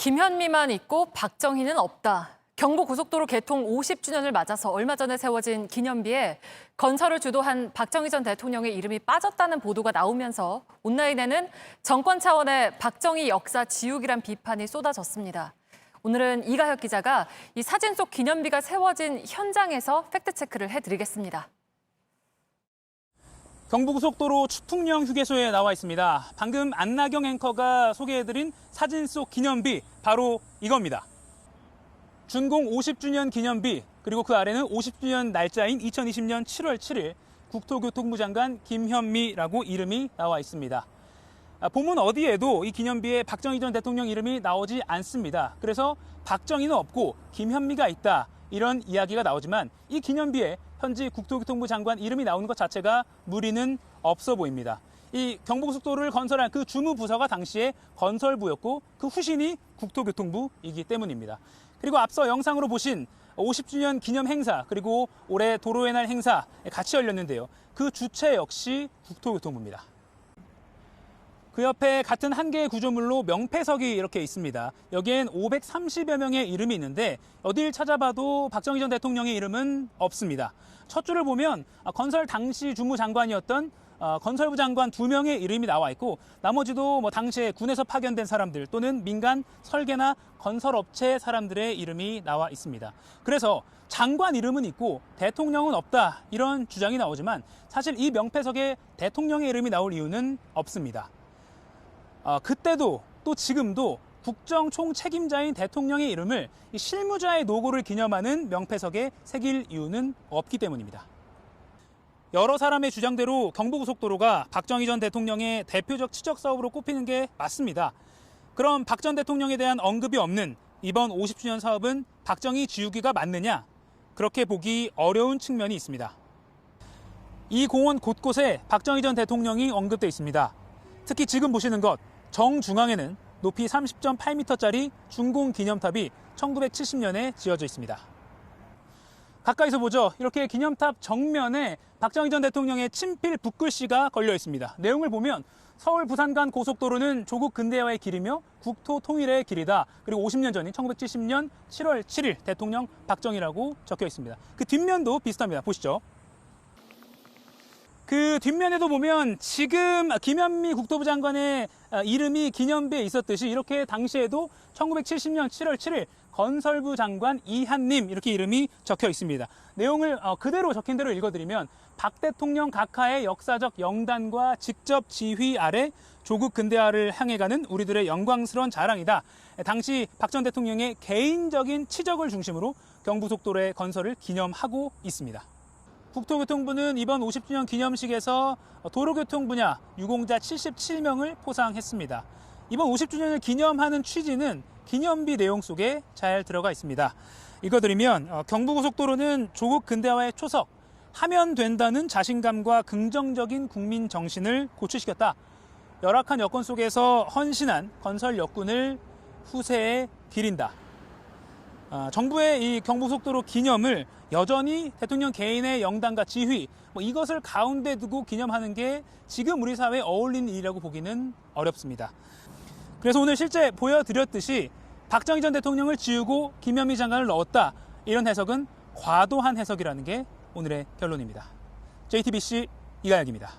김현미만 있고 박정희는 없다. 경부고속도로 개통 50주년을 맞아서 얼마 전에 세워진 기념비에 건설을 주도한 박정희 전 대통령의 이름이 빠졌다는 보도가 나오면서 온라인에는 정권 차원의 박정희 역사 지우기란 비판이 쏟아졌습니다. 오늘은 이가혁 기자가 이 사진 속 기념비가 세워진 현장에서 팩트체크를 해드리겠습니다. 경부고속도로 추풍령 휴게소에 나와 있습니다. 방금 안나경 앵커가 소개해드린 사진 속 기념비, 바로 이겁니다. 준공 50주년 기념비, 그리고 그 아래는 50주년 날짜인 2020년 7월 7일 국토교통부 장관 김현미라고 이름이 나와 있습니다. 보면 어디에도 이 기념비에 박정희 전 대통령 이름이 나오지 않습니다. 그래서 박정희는 없고 김현미가 있다, 이런 이야기가 나오지만 이 기념비에 현지 국토교통부 장관 이름이 나오는 것 자체가 무리는 없어 보입니다. 이 경부고속도로를 건설한 그 주무부서가 당시에 건설부였고 그 후신이 국토교통부이기 때문입니다. 그리고 앞서 영상으로 보신 50주년 기념 행사, 그리고 올해 도로의 날 행사 같이 열렸는데요. 그 주체 역시 국토교통부입니다. 그 옆에 같은 한 개의 구조물로 명패석이 이렇게 있습니다. 여기엔 530여 명의 이름이 있는데 어딜 찾아봐도 박정희 전 대통령의 이름은 없습니다. 첫 줄을 보면 건설 당시 주무장관이었던 건설부 장관 2명의 이름이 나와 있고, 나머지도 당시에 군에서 파견된 사람들 또는 민간 설계나 건설업체 사람들의 이름이 나와 있습니다. 그래서 장관 이름은 있고 대통령은 없다, 이런 주장이 나오지만 사실 이 명패석에 대통령의 이름이 나올 이유는 없습니다. 그때도 또 지금도 국정 총책임자인 대통령의 이름을 이 실무자의 노고를 기념하는 명패석에 새길 이유는 없기 때문입니다. 여러 사람의 주장대로 경부고속도로가 박정희 전 대통령의 대표적 치적 사업으로 꼽히는 게 맞습니다. 그럼 박 전 대통령에 대한 언급이 없는 이번 50주년 사업은 박정희 지우기가 맞느냐? 그렇게 보기 어려운 측면이 있습니다. 이 공원 곳곳에 박정희 전 대통령이 언급돼 있습니다. 특히 지금 보시는 것, 정중앙에는 높이 30.8m짜리 중공 기념탑이 1970년에 지어져 있습니다. 가까이서 보죠. 이렇게 기념탑 정면에 박정희 전 대통령의 친필 붓글씨가 걸려 있습니다. 내용을 보면 서울 부산 간 고속도로는 조국 근대화의 길이며 국토 통일의 길이다. 그리고 50년 전인 1970년 7월 7일 대통령 박정희라고 적혀 있습니다. 그 뒷면도 비슷합니다. 보시죠. 그 뒷면에도 보면 지금 김현미 국토부 장관의 이름이 기념비에 있었듯이 이렇게 당시에도 1970년 7월 7일 건설부 장관 이한님, 이렇게 이름이 적혀 있습니다. 내용을 그대로 적힌 대로 읽어드리면 박 대통령 각하의 역사적 영단과 직접 지휘 아래 조국 근대화를 향해 가는 우리들의 영광스러운 자랑이다. 당시 박 전 대통령의 개인적인 치적을 중심으로 경부속도로의 건설을 기념하고 있습니다. 국토교통부는 이번 50주년 기념식에서 도로교통 분야 유공자 77명을 포상했습니다. 이번 50주년을 기념하는 취지는 기념비 내용 속에 잘 들어가 있습니다. 읽어드리면 경부고속도로는 조국 근대화의 초석, 하면 된다는 자신감과 긍정적인 국민 정신을 고취시켰다. 열악한 여건 속에서 헌신한 건설 역군을 후세에 기린다. 정부의 이 경부속도로 기념을 여전히 대통령 개인의 영단과 지휘, 이것을 가운데 두고 기념하는 게 지금 우리 사회에 어울리는 일이라고 보기는 어렵습니다. 그래서 오늘 실제 보여드렸듯이 박정희 전 대통령을 지우고 김현미 장관을 넣었다, 이런 해석은 과도한 해석이라는 게 오늘의 결론입니다. JTBC 이가혁입니다.